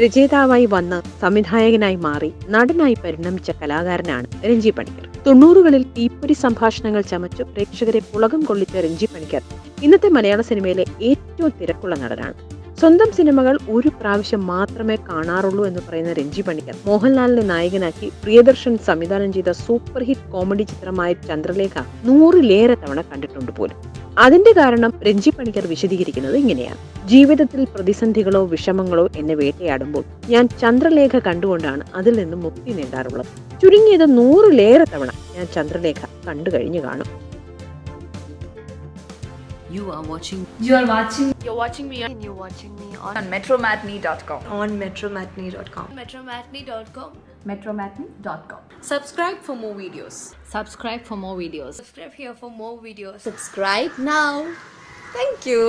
രചയിതാവായി വന്ന് സംവിധായകനായി മാറി നടനായി പരിണമിച്ച കലാകാരനാണ് രഞ്ജി പണിക്കർ. 90കളിൽ തീപ്പൊരി സംഭാഷണങ്ങൾ ചമച്ചു പ്രേക്ഷകരെ പുളകം കൊള്ളിച്ച രഞ്ജി പണിക്കർ ഇന്നത്തെ മലയാള സിനിമയിലെ ഏറ്റവും തിരക്കുള്ള നടനാണ്. സ്വന്തം സിനിമകൾ ഒരു പ്രാവശ്യം മാത്രമേ കാണാറുള്ളൂ എന്ന് പറയുന്ന രഞ്ജി പണിക്കർ മോഹൻലാലിനെ നായകനാക്കി പ്രിയദർശൻ സംവിധാനം ചെയ്ത സൂപ്പർ ഹിറ്റ് കോമഡി ചിത്രമായ ചന്ദ്രലേഖ 100ലേറെ തവണ കണ്ടിട്ടുണ്ട് പോലും. അതിന്റെ കാരണം രഞ്ജി പണിക്കർ വിശദീകരിക്കുന്നത് ഇങ്ങനെയാണ്: ജീവിതത്തിൽ പ്രതിസന്ധികളോ വിഷമങ്ങളോ എന്നെ വേട്ടയാടുമ്പോൾ ഞാൻ ചന്ദ്രലേഖ കണ്ടുകൊണ്ടാണ് അതിൽ നിന്നും മുക്തി നേടാറുള്ളത്. ചുരുങ്ങിയത് 100ലേറെ തവണ ഞാൻ ചന്ദ്രലേഖ കണ്ടു കഴിഞ്ഞു കാണും. You're watching me on metromatney.com. on metromatney.com. metromatney.com. Subscribe for more videos. Subscribe for more videos. Subscribe here for more videos. Subscribe now. Thank you.